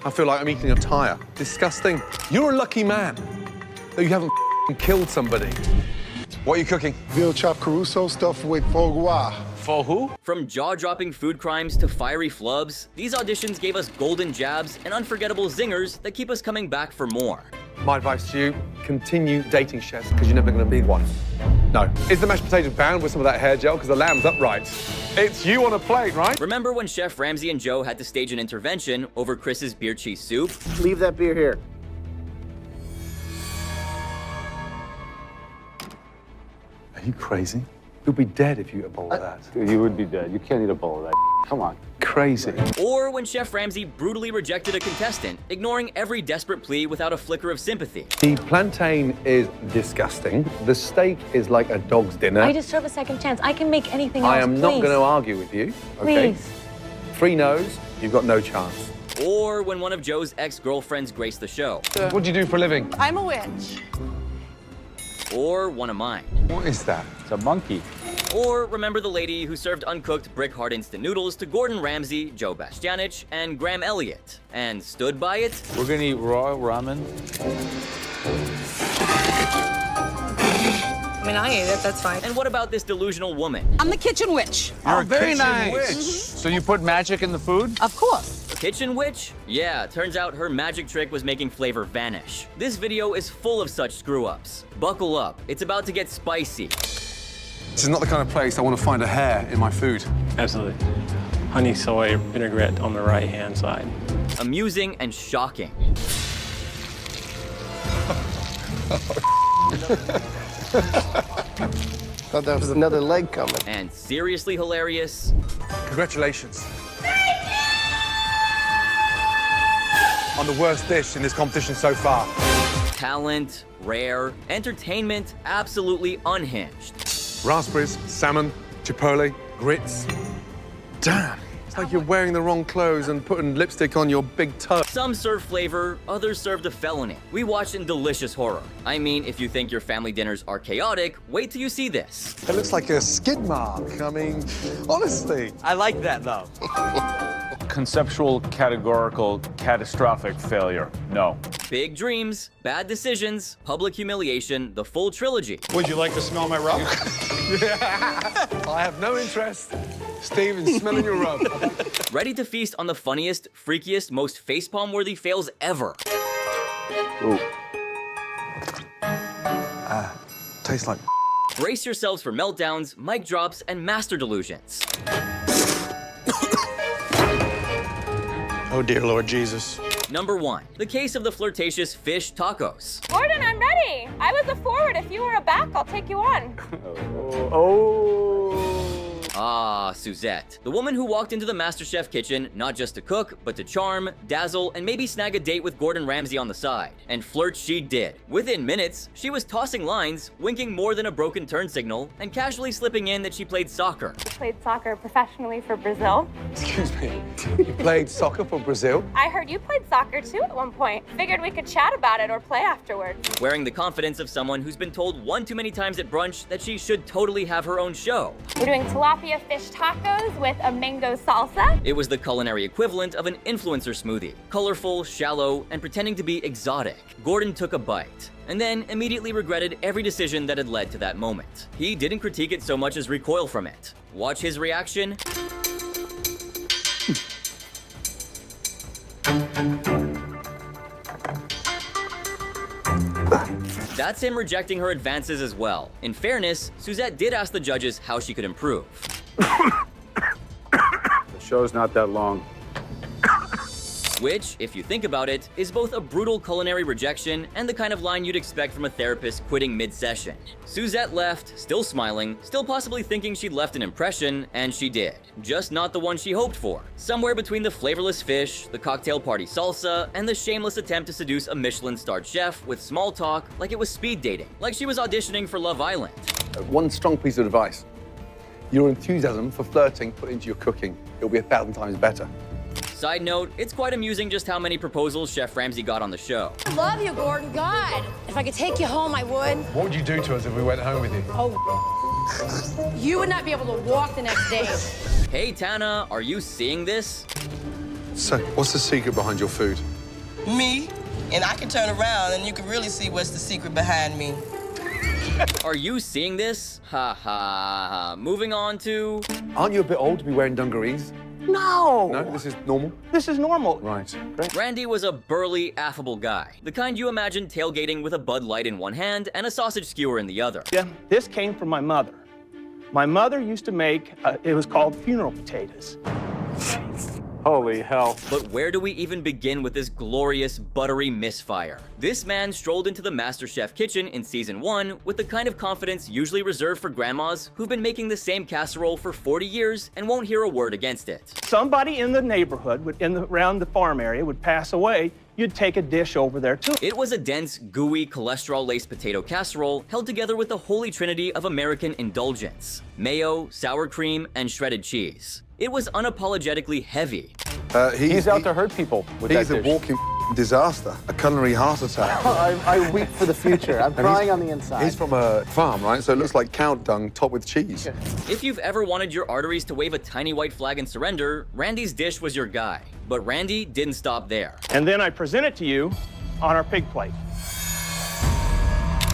I feel like I'm eating a tire. Disgusting. You're a lucky man that you haven't killed somebody. What are you cooking? Veal chopped Caruso stuffed with foie gras. For who? From jaw-dropping food crimes to fiery flubs, these auditions gave us golden jabs and unforgettable zingers that keep us coming back for more. My advice to you, continue dating chefs because you're never going to be one. No. Is the mashed potato brown with some of that hair gel because the lamb's upright? It's you on a plate, right? Remember when Chef Ramsay and Joe had to stage an intervention over Chris's beer cheese soup? Leave that beer here. Are you crazy? You'll be dead if you eat a bowl of that. You would be dead. You can't eat a bowl of that. Come on. Crazy. Or when Chef Ramsay brutally rejected a contestant, ignoring every desperate plea without a flicker of sympathy. The plantain is disgusting. The steak is like a dog's dinner. I deserve a second chance. I can make anything else, I am not going to argue with you, okay? Please. 3 no's, you've got no chance. Or when one of Joe's ex-girlfriends graced the show. What do you do for a living? I'm a witch. Or one of mine. What is that? It's a monkey. Or remember the lady who served uncooked brick-hard instant noodles to Gordon Ramsay, Joe Bastianich, and Graham Elliott, and stood by it? We're gonna eat raw ramen. I mean, I ate it, that's fine. And what about this delusional woman? I'm the kitchen witch. Oh, very nice. Witch. So you put magic in the food? Of course. Kitchen witch? Yeah, turns out her magic trick was making flavor vanish. This video is full of such screw-ups. Buckle up, it's about to get spicy. This is not the kind of place I want to find a hair in my food. Absolutely. Honey soy vinaigrette on the right-hand side. Amusing and shocking. Thought that was another leg coming. And seriously hilarious. Congratulations. On the worst dish in this competition so far. Talent, rare, entertainment, absolutely unhinged. Raspberries, salmon, chipotle, grits. Damn, it's like you're wearing the wrong clothes and putting lipstick on your big toe. Some serve flavor, others serve the felony. We watched in delicious horror. I mean, if you think your family dinners are chaotic, wait till you see this. It looks like a skid mark. I mean, honestly. I like that, though. Conceptual, categorical, catastrophic failure. No. Big dreams, bad decisions, public humiliation, the full trilogy. Would you like to smell my rub? I have no interest, Steve, in smelling your rub. Ready to feast on the funniest, freakiest, most facepalm-worthy fails ever. Ooh. Tastes like Brace yourselves for meltdowns, mic drops, and master delusions. Oh, dear Lord Jesus. Number 1, the case of the flirtatious fish tacos. Gordon, I'm ready. I was a forward. If you were a back, I'll take you on. Ah, Suzette, the woman who walked into the Masterchef kitchen not just to cook, but to charm, dazzle, and maybe snag a date with Gordon Ramsay on the side. And flirt she did. Within minutes, she was tossing lines, winking more than a broken turn signal, and casually slipping in that she played soccer. I played soccer professionally for Brazil. Excuse me. You played soccer for Brazil? I heard you played soccer too at one point. Figured we could chat about it or play afterwards. Wearing the confidence of someone who's been told one too many times at brunch that she should totally have her own show. We're doing tilapia fish tacos with a mango salsa. It was the culinary equivalent of an influencer smoothie. Colorful, shallow, and pretending to be exotic. Gordon took a bite, and then immediately regretted every decision that had led to that moment. He didn't critique it so much as recoil from it. Watch his reaction. That's him rejecting her advances as well. In fairness, Suzette did ask the judges how she could improve. The show's not that long. Which, if you think about it, is both a brutal culinary rejection and the kind of line you'd expect from a therapist quitting mid-session. Suzette left, still smiling, still possibly thinking she'd left an impression, and she did. Just not the one she hoped for. Somewhere between the flavorless fish, the cocktail party salsa, and the shameless attempt to seduce a Michelin-starred chef with small talk like it was speed dating, like she was auditioning for Love Island. One strong piece of advice. Your enthusiasm for flirting put into your cooking. It'll be 1,000 times better. Side note, it's quite amusing just how many proposals Chef Ramsay got on the show. Love you, Gordon. God, if I could take you home, I would. What would you do to us if we went home with you? Oh, you would not be able to walk the next day. Hey Tana, are you seeing this? So, what's the secret behind your food? Me, and I can turn around and you can really see what's the secret behind me. Are you seeing this? Ha ha ha. Moving on to... Aren't you a bit old to be wearing dungarees? No! No, this is normal. This is normal. Right. Great. Randy was a burly, affable guy. The kind you imagine tailgating with a Bud Light in one hand and a sausage skewer in the other. Yeah, this came from my mother. My mother used to make, it was called funeral potatoes. Holy hell. But where do we even begin with this glorious, buttery misfire? This man strolled into the Masterchef kitchen in season 1 with the kind of confidence usually reserved for grandmas who've been making the same casserole for 40 years and won't hear a word against it. Somebody in the neighborhood, around the farm area, would pass away. You'd take a dish over there too. It was a dense, gooey, cholesterol-laced potato casserole held together with the holy trinity of American indulgence: mayo, sour cream, and shredded cheese. It was unapologetically heavy. He's out to hurt people with that He's a dish. walking disaster, a culinary heart attack. I weep for the future. I'm crying on the inside. He's from a farm, right? So it looks like cow dung topped with cheese. If you've ever wanted your arteries to wave a tiny white flag and surrender, Randy's dish was your guy. But Randy didn't stop there. And then I present it to you on our pig plate.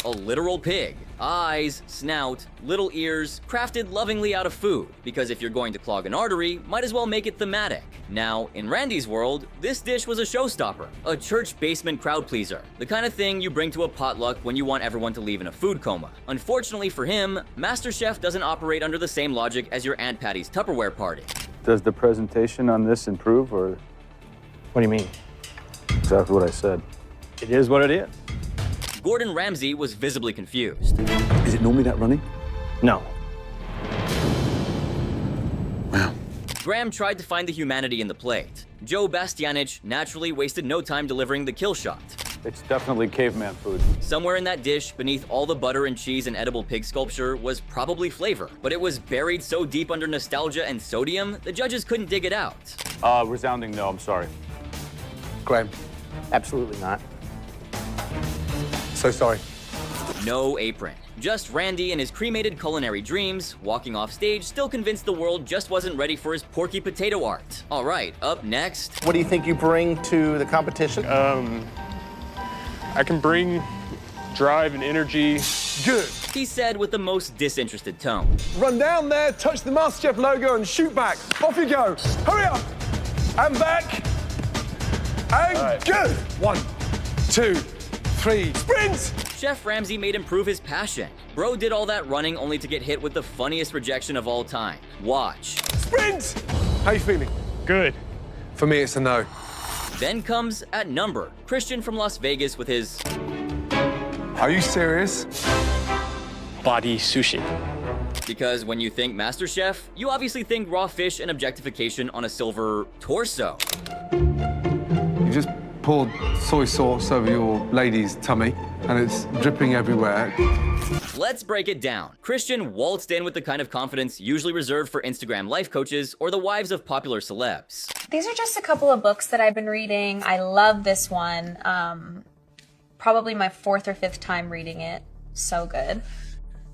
A literal pig. Eyes, snout, little ears, crafted lovingly out of food. Because if you're going to clog an artery, might as well make it thematic. Now, in Randy's world, this dish was a showstopper, a church basement crowd pleaser, the kind of thing you bring to a potluck when you want everyone to leave in a food coma. Unfortunately for him, Masterchef doesn't operate under the same logic as your Aunt Patty's Tupperware party. Does the presentation on this improve, or What do you mean? exactly what I said? It is what it is. Gordon Ramsay was visibly confused. Is it normally that running? No. Graham tried to find the humanity in the plate. Joe Bastianich naturally wasted no time delivering the kill shot. It's definitely caveman food. Somewhere in that dish, beneath all the butter and cheese and edible pig sculpture, was probably flavor, but it was buried so deep under nostalgia and sodium, the judges couldn't dig it out. Resounding no, I'm sorry. Graham, Absolutely not. so sorry. No apron. Just Randy and his cremated culinary dreams, walking off stage, still convinced the world just wasn't ready for his porky potato art. All right, up next. What do you think you bring to the competition? I can bring drive and energy. Good. He said with the most disinterested tone. Run down there, touch the Masterchef logo, and shoot back. Off you go. Hurry up. And back. And good. 1, 2, 3. Sprint. Chef Ramsay made him prove his passion. Bro did all that running only to get hit with the funniest rejection of all time. Watch. Sprint. How you feeling? Good. For me, it's a no. Then comes at number, Christian from Las Vegas with his... Are you serious? Body sushi. Because when you think MasterChef, you obviously think raw fish and objectification on a silver torso. You just poured soy sauce over your lady's tummy, and it's dripping everywhere. Let's break it down. Christian waltzed in with the kind of confidence usually reserved for Instagram life coaches or the wives of popular celebs. These are just a couple of books that I've been reading. I love this one. Probably my 4th or 5th time reading it. So good.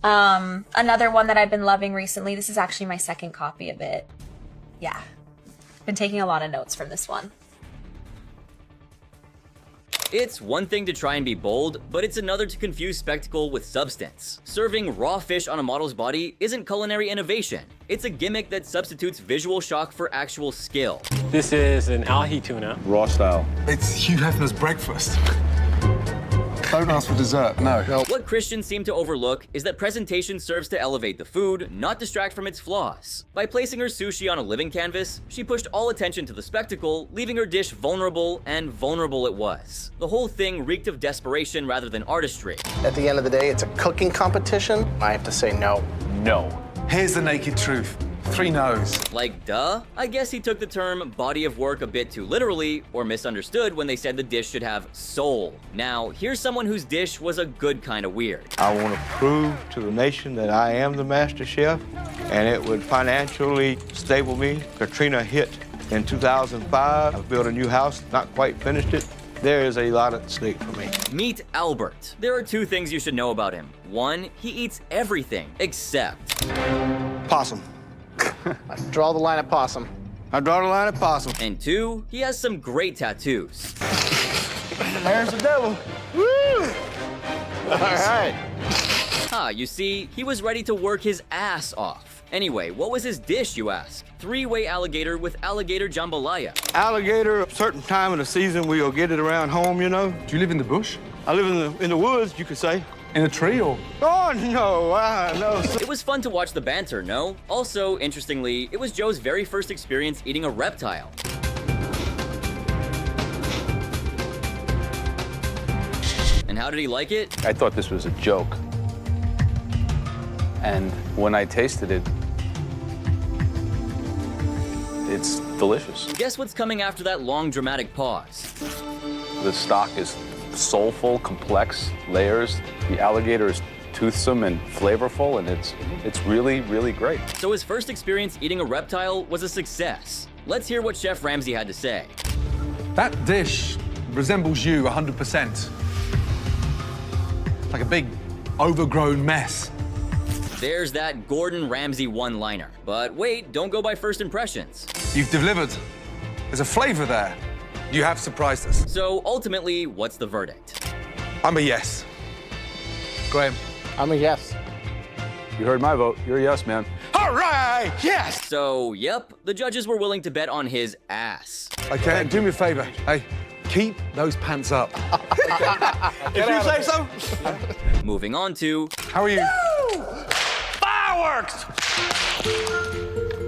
Another one that I've been loving recently. This is actually my 2nd copy of it. Yeah. Been taking a lot of notes from this one. It's one thing to try and be bold, but it's another to confuse spectacle with substance. Serving raw fish on a model's body isn't culinary innovation. It's a gimmick that substitutes visual shock for actual skill. This is an ahi tuna. Raw style. It's Hugh Hefner's breakfast. Don't ask for dessert, no. What Christian seemed to overlook is that presentation serves to elevate the food, not distract from its flaws. By placing her sushi on a living canvas, she pushed all attention to the spectacle, leaving her dish vulnerable, and vulnerable it was. The whole thing reeked of desperation rather than artistry. At the end of the day, it's a cooking competition. I have to say no. No. Here's the naked truth. 3 no's. Like, duh? I guess he took the term body of work a bit too literally, or misunderstood when they said the dish should have soul. Now, here's someone whose dish was a good kind of weird. I want to prove to the nation that I am the master chef, and it would financially stable me. Katrina hit in 2005. I built a new house, not quite finished it. There is a lot at stake for me. Meet Albert. There are 2 things you should know about him. 1, he eats everything except Possum. I draw the line at possum. I draw the line at possum. And 2, he has some great tattoos. There's the devil. Woo! All right. You see, he was ready to work his ass off. Anyway, what was his dish, you ask? Three-way alligator with alligator jambalaya. Alligator, a certain time of the season, we'll get it around home, you know. Do you live in the bush? I live in the woods, you could say. In a tree or? Oh, no, no. It was fun to watch the banter, no? Also, interestingly, it was Joe's very first experience eating a reptile. And how did he like it? I thought this was a joke. And when I tasted it, it's delicious. Guess what's coming after that long, dramatic pause? The stock is soulful, complex layers. The alligator is toothsome and flavorful, and it's really, really great. So his first experience eating a reptile was a success. Let's hear what Chef Ramsay had to say. That dish resembles you 100%. Like a big, overgrown mess. There's that Gordon Ramsay one-liner. But wait, don't go by first impressions. You've delivered. There's a flavor there. You have surprised us. So ultimately, what's the verdict? I'm a yes. Graham. I'm a yes. You heard my vote. You're a yes, man. All right, yes. So, yep, the judges were willing to bet on his ass. Okay, do me a favor. Hey, keep those pants up. If you say so. Moving on to... How are you? Fireworks!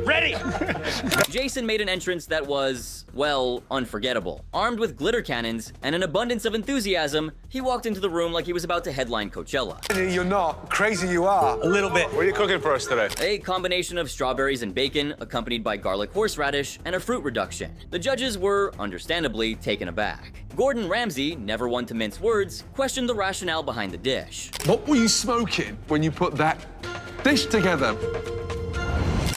Ready! Jason made an entrance that was, well, unforgettable. Armed with glitter cannons and an abundance of enthusiasm, he walked into the room like he was about to headline Coachella. You're not. Crazy you are. A little bit. What are you cooking for us today? A combination of strawberries and bacon, accompanied by garlic horseradish and a fruit reduction. The judges were, understandably, taken aback. Gordon Ramsay, never one to mince words, questioned the rationale behind the dish. What were you smoking when you put that dish together?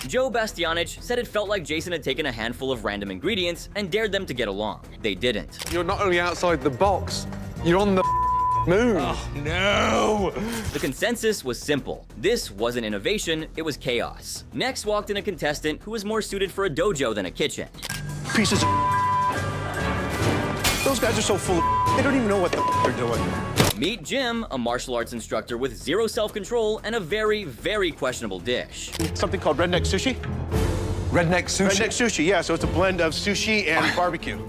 Joe Bastianich said it felt like Jason had taken a handful of random ingredients and dared them to get along. They didn't. You're not only outside the box, you're on the moon. Oh, no. The consensus was simple. This wasn't innovation, it was chaos. Next walked in a contestant who was more suited for a dojo than a kitchen. Pieces of... Those guys are so full of... They don't even know what they're doing. Meet Jim, a martial arts instructor with zero self-control and a very, very questionable dish. Something called redneck sushi? Redneck sushi? Redneck sushi, yeah, so it's a blend of sushi and barbecue.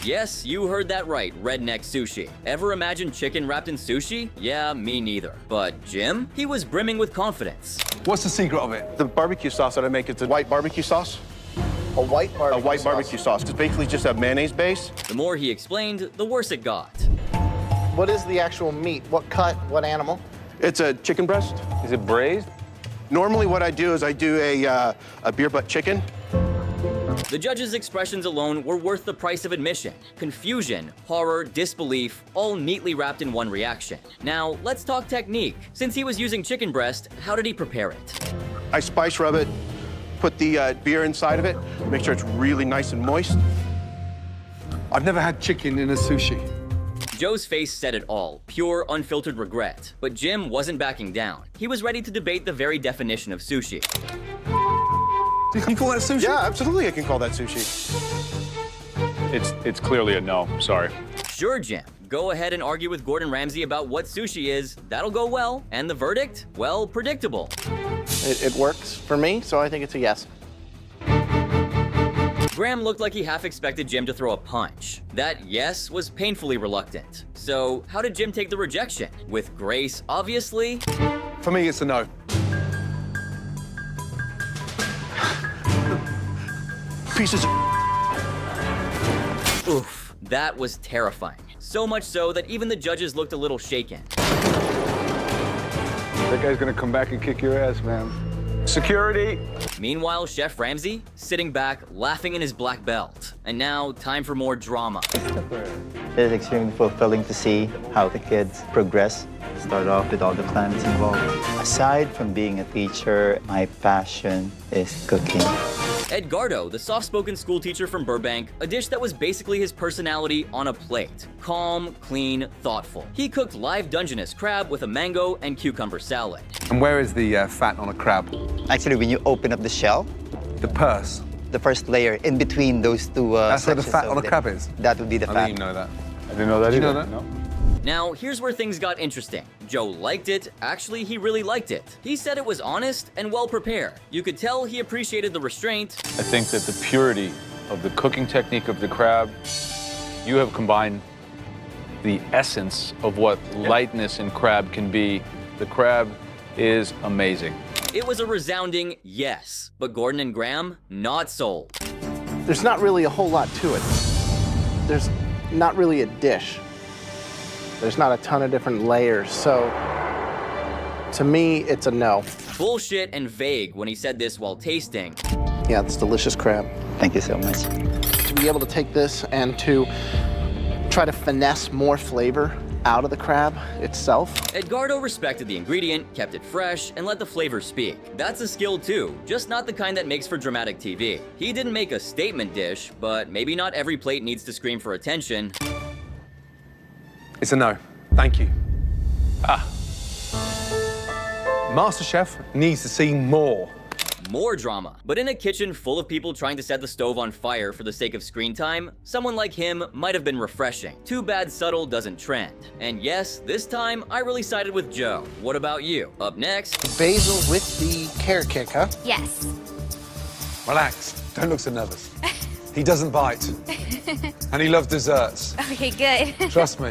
Yes, you heard that right, redneck sushi. Ever imagine chicken wrapped in sushi? Yeah, me neither. But Jim? He was brimming with confidence. What's the secret of it? The barbecue sauce that I make, it's a white barbecue sauce. A white barbecue A white barbecue sauce. It's basically just a mayonnaise base. The more he explained, the worse it got. What is the actual meat? What cut? What animal? It's a chicken breast. Is it braised? Normally what I do is I do a beer butt chicken. The judges' expressions alone were worth the price of admission. Confusion, horror, disbelief, all neatly wrapped in one reaction. Now, let's talk technique. Since he was using chicken breast, how did he prepare it? I spice rub it, put the beer inside of it, make sure it's really nice and moist. I've never had chicken in a sushi. Joe's face said it all, pure, unfiltered regret. But Jim wasn't backing down. He was ready to debate the very definition of sushi. Can you call that sushi? Yeah, absolutely I can call that sushi. It's clearly a no. Sorry. Sure, Jim. Go ahead and argue with Gordon Ramsay about what sushi is. That'll go well. And the verdict? Well, predictable. It works for me, so I think it's a yes. Graham looked like he half expected Jim to throw a punch. That yes was painfully reluctant. So how did Jim take the rejection? With grace, obviously? For me, it's a no. Pieces of... Oof, that was terrifying. So much so that even the judges looked a little shaken. That guy's gonna come back and kick your ass, man. Security! Meanwhile, Chef Ramsay, sitting back, laughing in his black belt. And now, time for more drama. It is extremely fulfilling to see how the kids progress. Start off with all the clans involved. Aside from being a teacher, my passion is cooking. Edgardo, the soft-spoken school teacher from Burbank, a dish that was basically his personality on a plate. Calm, clean, thoughtful. He cooked live Dungeness crab with a mango and cucumber salad. And where is the fat on a crab? Actually, when you open up the shell, The purse. the first layer in between those two That's where the sections fat over on the there. crab is? That would be the I fat. didn't know that. I didn't know that Did you either. know that? No. Now, here's where things got interesting. Joe liked it. Actually, he really liked it. He said it was honest and well prepared. You could tell he appreciated the restraint. I think that the purity of the cooking technique of the crab, you have combined the essence of what lightness in crab can be. The crab is amazing. It was a resounding yes, but Gordon and Graham, not sold. There's not really a whole lot to it. There's not really a dish. There's not a ton of different layers, so to me, it's a no. Bullshit and vague when he said this while tasting. Yeah, it's delicious crab. Thank you so much. To be able to take this and to try to finesse more flavor out of the crab itself. Edgardo respected the ingredient, kept it fresh, and let the flavor speak. That's a skill too, just not the kind that makes for dramatic TV. He didn't make a statement dish, but maybe not every plate needs to scream for attention. It's a no. Thank you. Masterchef needs to see more. More drama. But in a kitchen full of people trying to set the stove on fire for the sake of screen time, someone like him might have been refreshing. Too bad subtle doesn't trend. And yes, this time I really sided with Joe. What about you? Up next, Basil with the carrot cake, huh? Yes. Relax. Don't look so nervous. He doesn't bite. And he loves desserts. Okay, good. Trust me.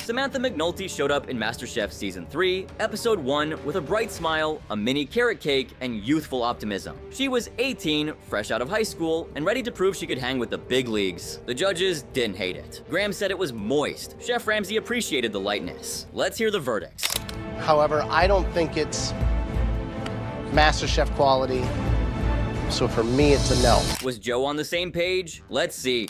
Samantha McNulty showed up in MasterChef Season 3, Episode 1, with a bright smile, a mini carrot cake, and youthful optimism. She was 18, fresh out of high school, and ready to prove she could hang with the big leagues. The judges didn't hate it. Graham said it was moist. Chef Ramsay appreciated the lightness. Let's hear the verdicts. However, I don't think it's MasterChef quality. So for me, it's a no. Was Joe on the same page? Let's see.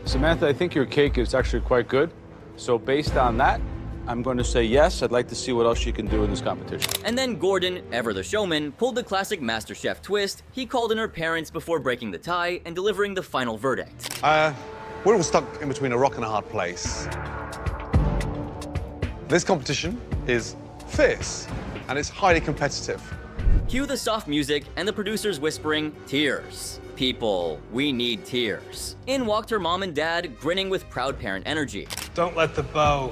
Samantha, I think your cake is actually quite good. So based on that, I'm going to say yes. I'd like to see what else she can do in this competition. And then Gordon, ever the showman, pulled the classic MasterChef twist. He called in her parents before breaking the tie and delivering the final verdict. We're all stuck in between a rock and a hard place. This competition is fierce, and it's highly competitive. Cue the soft music and the producers whispering, tears. People, we need tears. In walked her mom and dad, grinning with proud parent energy. Don't let the bow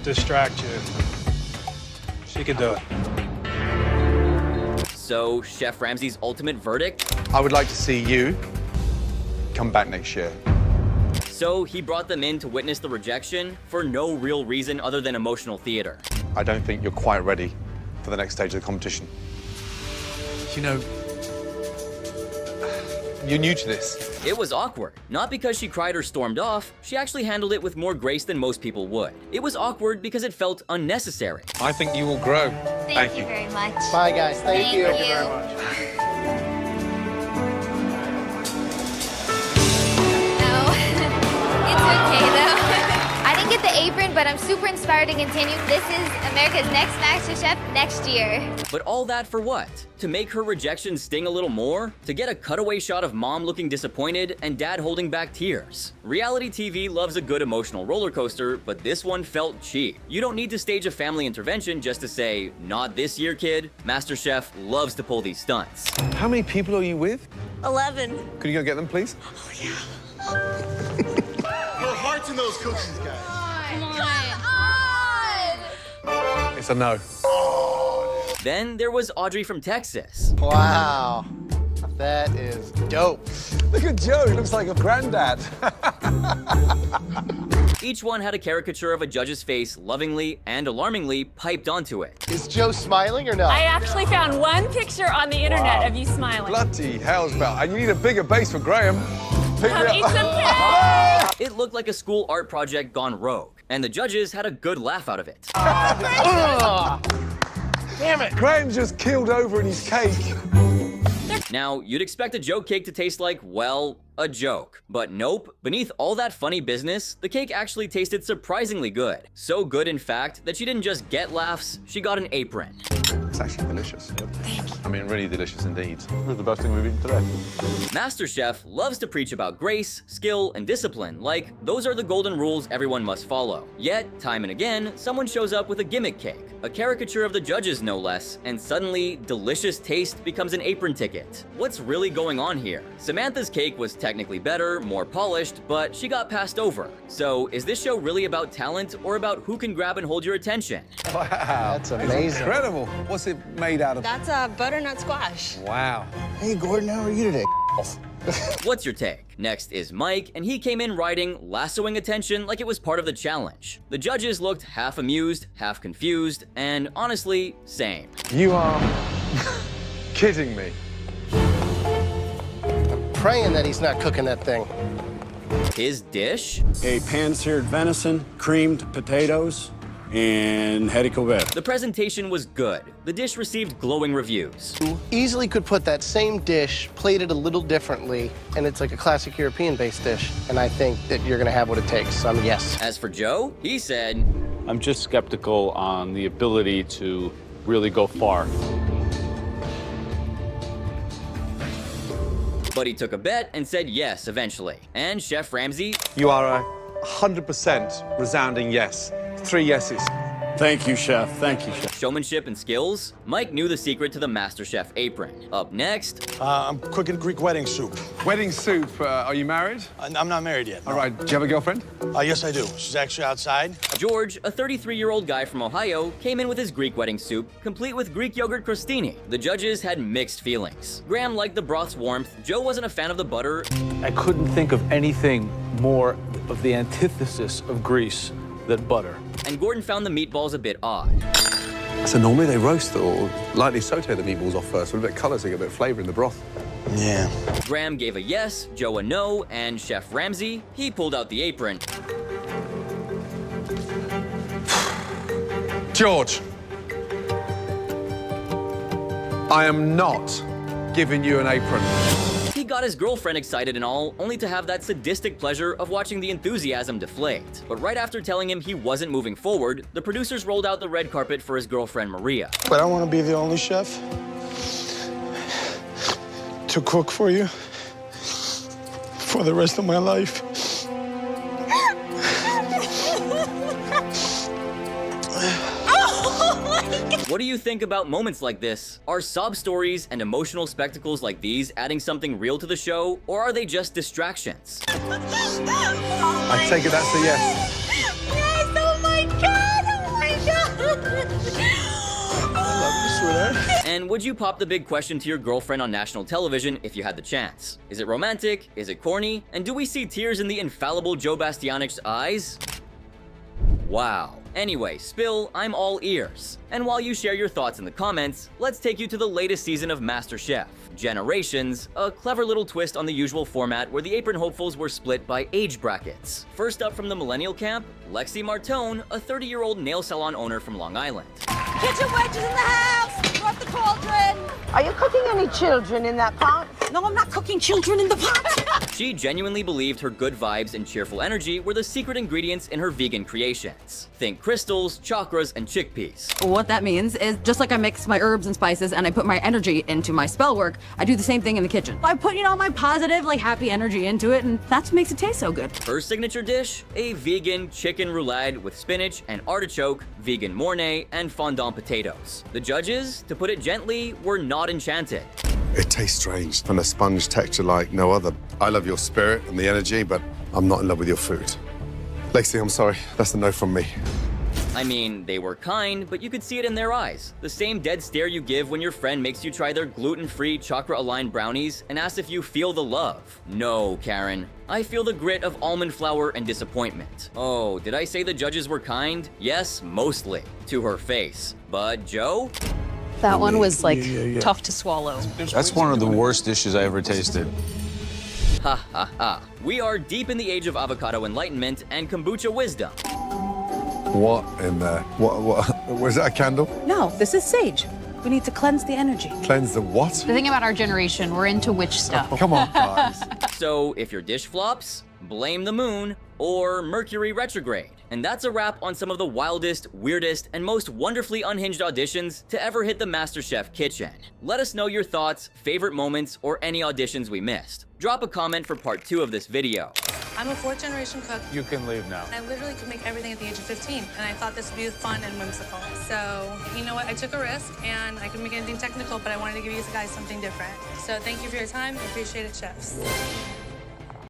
distract you. She can do it. So, Chef Ramsay's ultimate verdict? I would like to see you come back next year. So, he brought them in to witness the rejection for no real reason other than emotional theater. I don't think you're quite ready for the next stage of the competition. You know, you're new to this. It was awkward. Not because she cried or stormed off, she actually handled it with more grace than most people would. It was awkward because it felt unnecessary. I think you will grow. Thank you very much. Bye, guys. Thank you. Thank you very much. No, it's okay though. I didn't get the apron, but I'm super inspired to continue. This is America's Next MasterChef next year. But all that for what? To make her rejection sting a little more? To get a cutaway shot of mom looking disappointed and dad holding back tears? Reality TV loves a good emotional roller coaster, but this one felt cheap. You don't need to stage a family intervention just to say, not this year, kid. MasterChef loves to pull these stunts. How many people are you with? 11. Could you go get them, please? Your heart's in those cookies, guys. It's a no. Then there was Audrey from Texas. Wow. That is dope. Look at Joe, he looks like a granddad. Each one had a caricature of a judge's face lovingly and alarmingly piped onto it. Is Joe smiling or not? I actually found one picture on the internet of you smiling. Bloody hell's bell. And you need a bigger base for Graham. Pick Come me eat up. some cake! It looked like a school art project gone rogue, and the judges had a good laugh out of it. Damn it. Graham just keeled over in his cake. Now, you'd expect a joke cake to taste like, well, a joke. But nope, beneath all that funny business, the cake actually tasted surprisingly good. So good, in fact, that she didn't just get laughs, she got an apron. It's actually delicious. I mean, really delicious indeed. This is the best thing we've eaten today. Masterchef loves to preach about grace, skill, and discipline, like those are the golden rules everyone must follow. Yet, time and again, someone shows up with a gimmick cake, a caricature of the judges no less, and suddenly, delicious taste becomes an apron ticket. What's really going on here? Samantha's cake was technically better, more polished, but she got passed over. So, is this show really about talent or about who can grab and hold your attention? Wow. That's amazing. Incredible. What's it made out of? That's butternut squash. Wow. Hey, Gordon, how are you today? What's your take? Next is Mike, and he came in riding, lassoing attention like it was part of the challenge. The judges looked half amused, half confused, and honestly, same. You are kidding me. Praying that he's not cooking that thing. His dish? A pan-seared venison, creamed potatoes, and haricot vert. The presentation was good. The dish received glowing reviews. You easily could put that same dish, plated a little differently, and it's like a classic European-based dish. And I think that you're gonna have what it takes, so I'm yes. As for Joe, he said, I'm just skeptical on the ability to really go far. but he took a bet and said yes eventually. And Chef Ramsay? You are 100% resounding yes. 3 yeses. Thank you, Chef. Thank you, Chef. Showmanship and skills? Mike knew the secret to the Masterchef apron. Up next... I'm cooking Greek wedding soup. Wedding soup. Are you married? I'm not married yet. No. All right. Do you have a girlfriend? Yes, I do. She's actually outside. George, a 33-year-old guy from Ohio, came in with his Greek wedding soup, complete with Greek yogurt crostini. The judges had mixed feelings. Graham liked the broth's warmth. Joe wasn't a fan of the butter. I couldn't think of anything more of the antithesis of grease than butter. And Gordon found the meatballs a bit odd. So normally they roast or lightly saute the meatballs off first with a bit of colour so you get a bit of flavour in the broth. Yeah. Graham gave a yes, Joe a no, and Chef Ramsay, he pulled out the apron. George, I am not giving you an apron. He got his girlfriend excited and all, only to have that sadistic pleasure of watching the enthusiasm deflate. But right after telling him he wasn't moving forward, the producers rolled out the red carpet for his girlfriend Maria. But I want to be the only chef to cook for you for the rest of my life. What do you think about moments like this? Are sob stories and emotional spectacles like these adding something real to the show, or are they just distractions? I take it that's a yes. Yes, oh my God, oh my God. I love you, sweetheart. And would you pop the big question to your girlfriend on national television if you had the chance? Is it romantic? Is it corny? And do we see tears in the infallible Joe Bastianich's eyes? Wow. Anyway, Spill, I'm all ears. And while you share your thoughts in the comments, let's take you to the latest season of MasterChef, Generations, a clever little twist on the usual format where the apron hopefuls were split by age brackets. First up from the millennial camp, Lexi Martone, a 30-year-old nail salon owner from Long Island. Kitchen wedges in the house. Drop the cauldron. Are you cooking any children in that pot? No, I'm not cooking children in the pot. She genuinely believed her good vibes and cheerful energy were the secret ingredients in her vegan creations. Think crystals, chakras, and chickpeas. What that means is just like I mix my herbs and spices and I put my energy into my spell work, I do the same thing in the kitchen. I put, my positive, happy energy into it, and that's what makes it taste so good. Her signature dish? A vegan chicken roulade with spinach and artichoke, vegan mornay, and fondant potatoes. The judges, to put it gently, were not enchanted. It tastes strange and a sponge texture like no other. I love your spirit and the energy, but I'm not in love with your food. Lexi, I'm sorry. That's a no from me. I mean, they were kind, but you could see it in their eyes. The same dead stare you give when your friend makes you try their gluten-free, chakra-aligned brownies and asks if you feel the love. No, Karen. I feel the grit of almond flour and disappointment. Oh, did I say the judges were kind? Yes, mostly. To her face. But Joe? That one was tough to swallow. That's one of the worst dishes I ever tasted. Ha ha ha. We are deep in the age of avocado enlightenment and kombucha wisdom. What in there? What? Was that a candle? No, this is sage. We need to cleanse the energy. Cleanse the what? The thing about our generation, we're into witch stuff. Come on, guys. So, if your dish flops, blame the moon, or Mercury retrograde. And that's a wrap on some of the wildest, weirdest, and most wonderfully unhinged auditions to ever hit the MasterChef kitchen. Let us know your thoughts, favorite moments, or any auditions we missed. Drop a comment for part 2 of this video. I'm a 4th-generation cook. You can leave now. I literally could make everything at the age of 15, and I thought this would be fun and whimsical. So, you know what? I took a risk, and I could make anything technical, but I wanted to give you guys something different. So thank you for your time. I appreciate it, chefs.